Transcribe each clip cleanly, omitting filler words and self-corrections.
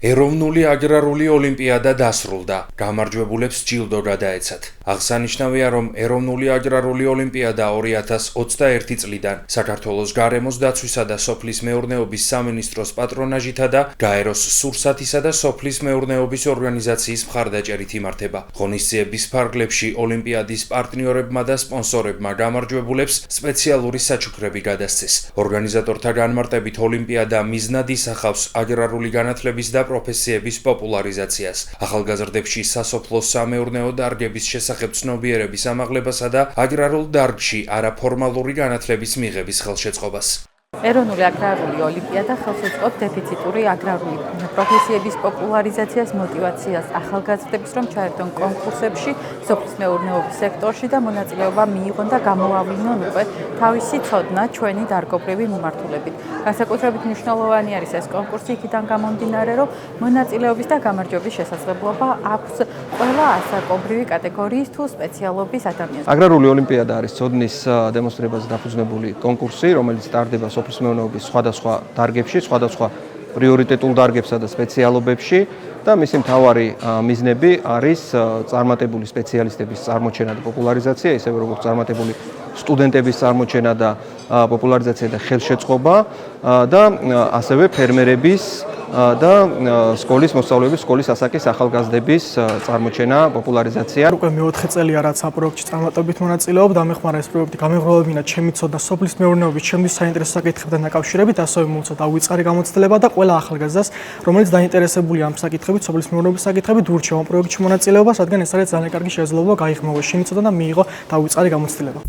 ეროვნული აგრარული ოლიმპიადა დასრულდა. გამარჯვებულებს ჯილდო გადაეცათ. აღსანიშნავია, რომ ეროვნული აგრარული ოლიმპიადა 2021 წლიდან საქართველოს გარემოს დაცვისა და სოფლის მეურნეობის სამინისტროს პატრონაჟითა და გაეროს სურსათისა და სოფლის მეურნეობის ორგანიზაციის მხარდაჭერით იმართება. ღონისძიების ფარგლებში ოლიმპიადის პარტნიორებმა და სპონსორებმა გამარჯვებულებს სპეციალური საჩუქრები გადასცეს. ორგანიზატორთა განმარტებით ოლიმპიადა მიზნად ისახავს აგრარული განათლების და პროფესიების პოპულარიზაციას, ახალგაზრდებში სასოფლო-სამეურნეო დარგების შესახებ ცნობიერების ამაღლებასა და აგრარულ დარგში არაფორმალური განათლების მიღების ხელშეწყობას. ეროვნული აგრარული ოლიმპიადა ხელს უწყობს დეფიციტური აგრარული პროფესიების პოპულარიზაციას, მოტივაციას ახალგაზრდებს, რომ ჩაერთონ კონკურსებში, სოფლის მეურნეობის სექტორში და მონაწილეობა მიიღონ და გამოავლინონ უკვე თავისი ცოდნა ჩვენი დარგობრივი მიმართულებით. განსაკუთრებით მნიშვნელოვანი არის ეს კონკურსი იქიდან გამომდინარე, რომ მონაწილეობის და გამარჯვების შესაძლებლობა აქვს ყველა ასაკობრივი კატეგორიის თუ სპეციალობის ადამიანს. აგრარული ოლიმპიადა არის ცოდნის დემონსტრირებაზე დაფუძნებული კონკურსი, რომელიც ტარდება სოფლის მეურნეობის სხვადასხვა დარგებში, სხვადასხვა პრიორიტეტულ დარგებსა და სპეციალობებში და მისი მთავარი მიზნები არის წარმატებული სპეციალისტების წარმოჩენა და პოპულარიზაცია, ისევე როგორც წარმატებული სტუდენტების წარმოჩენა და პოპულარიზაცია და ხელშეწყობა და ასევე ფერმერების და სკოლის მოსწავლეების, სკოლის ასაკის ახალგაზრდების წარმოჩენა, პოპულარიზაცია. უკვე მეოთხე წელია რაც ამ პროექტში წარმატებით მონაწილეობ და მეხმარა ეს პროექტი გამეღვრავებინა ჩემი ცოდნა სოფლის მეურნეობის ჩემთვის საინტერესო საკითხებთან დაკავშირებით, ასევე მომწონდა დაუვიწყარი გამოცდილება და ყველა ახალგაზრდას, რომელიც დაინტერესებულია ამ საკითხებით, სოფლის მეურნეობის საკითხებით, ურჩევ ამ პროექტში მონაწილეობას, რადგან ეს არის ძალიან კარგი შესაძლებლობა გაიღრმავა შენი ცოდნა და მიიღო დაუვიწყარი გამოცდილება.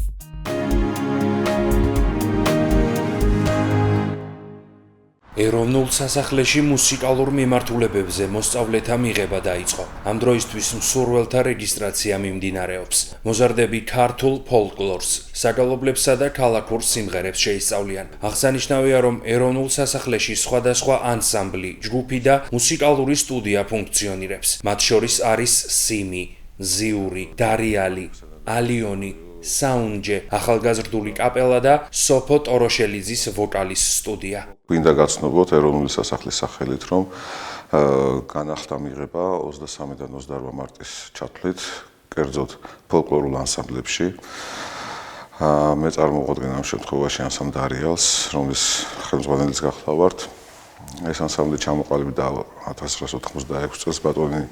ეროვნულ სასახლეში მუსიკალურ მიმართულებებზე მოსწავლეთა მიღება დაიწყო. ამ დროისთვის მსურველთა რეგისტრაცია მიმდინარეობს. მოზარდები ქართულ ფოლკლორს, საგალობლებსა და ქალაქურ სიმღერებს შეისწავლიან. აღსანიშნავია, რომ ეროვნულ სასახლეში სხვადასხვა ანსამბლი, ჯგუფი და მუსიკალური სტუდია ფუნქციონირებს. მათ შორის არის სიმი, ზიური, დარიალი, ალიონი, საუნჯე, ახალგაზრდული კაპელა და სოფო ტოროშელიძის ვოკალის სტუდია. გვინდა გაცნობოთ ეროვნული სასახლის სახელით, რომ განახლდა მიღება 23-დან 28 მარტის ჩათვლით, კერძოდ ფოლკლორულ ანსამბლებში. მე წარმოვადგენ ამ შემთხვევაში ანსამბლ დარიალს, რომლის ხელმძღვანელიც გახდა ვართ. ეს ანსამბლი ჩამოყალიბდა 1986 წელს ბატონი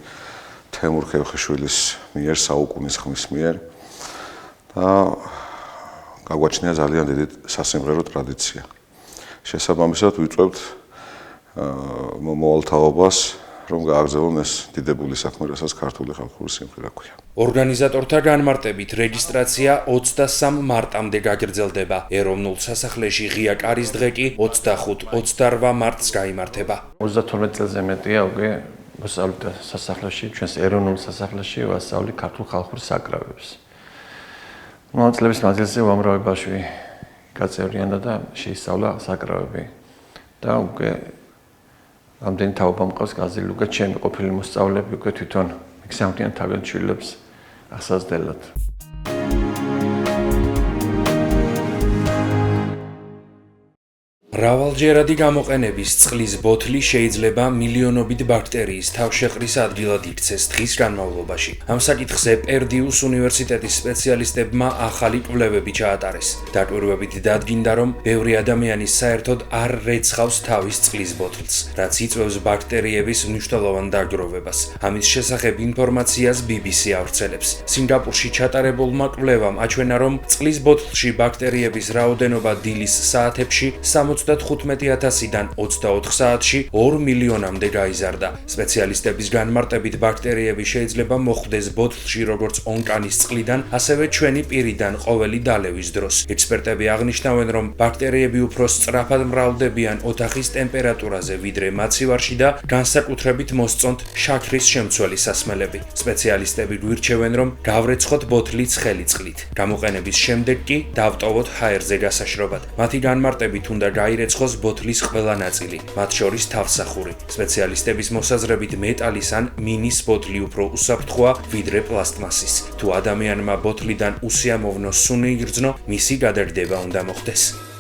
თემურ ხევხიშვილის მიერ, საუკუნის ხმის მიერ. და გაგვაჩნია ძალიან დიდი სასიმღერო ტრადიცია. შესაბამისად ვიწვევთ მოვალთაობას, რომ გააგრძელონ ეს დიდებული საქმე, რასაც ქართული ხალხური სიმღერა ქვია. ორგანიზატორთა განმარტებით რეგისტრაცია 23 მარტამდე გაგრძელდება. ეროვნულ სასახლეში ღია კარის დღე კი 25-28 მარტს გაიმართება. 32 წელზე მეტია უკვე მოსწავლეთა სასახლეში, ჩვენს ეროვნულ სასახლეში ვასწავლი ქართულ ხალხურ საკრავებს. მონაწილეების მანძილზე უამრავი ბავშვი გაწევრიანდა და შეისწავლა საკრავები და უკვე ამდენი თაობა მყავს გაზრდილი უკვე ჩემი ყოფილი მოსწავლეები უკვე თვითონ მიგზავნიან თავიანთ შვილებს ასაზრდელად. მრავალჯერადი გამოყენების წყლის ბოთლი შეიძლება მილიონობით ბაქტერიის თავშეყრის ადგილად იქცეს დღის განმავლობაში. ამ საკითხზე პერდიუს უნივერსიტეტის სპეციალისტებმა ახალი კვლევები ჩაატარეს. დაკვირვებით დადგინდა, რომ ბევრი ადამიანი საერთოდ არ რეცხავს თავის წყლის ბოთლს, რაც იწვევს ბაქტერიების მნიშვნელოვან დაგროვებას. ამის შესახებ ინფორმაციას BBC ავრცელებს. სინგაპურში ჩატარებულმა კვლევამ აჩვენა, რომ წყლის ბოთლში ბაქტერიების რაოდენობა დილის საათებში 75,000-დან 24 საათში 2 მილიონამდე გაიზარდა. სპეციალისტების განმარტებით ბაქტერიები შეიძლება მოხვდეს ბოთლში როგორც ონკანის წყლიდან, ასევე ჩვენი პირიდან ყოველი დალევის დროს. ექსპერტები აღნიშნავენ, რომ ბაქტერიები უფრო სწრაფად მრავლდებიან ოთახის ტემპერატურაზე, ვიდრე მაცივარში და განსაკუთრებით მოსწონთ შაქრის შემცველი სასმელები. სპეციალისტები გვირჩევენ, რომ გავრეცხოთ ბოთლი ცხელი წყლით. გამოყენების შემდეგ კი დავტოვოთ ჰაერზე გასაშრობად. მათი განმარტებით უნდა გაირეცხოს ბოთლის ყველა ნაწილი, მათ შორის თავსახური. სპეციალისტების მოსაზრებით მეტალის ან მინის ბოთლი უფრო უსაფრთხოა ვიდრე პლასტმასის. თუ ადამიანმა ბოთლიდან უსიამოვნო სუნი იგრძნო, მისი გადაგდება უნდა მოხდეს.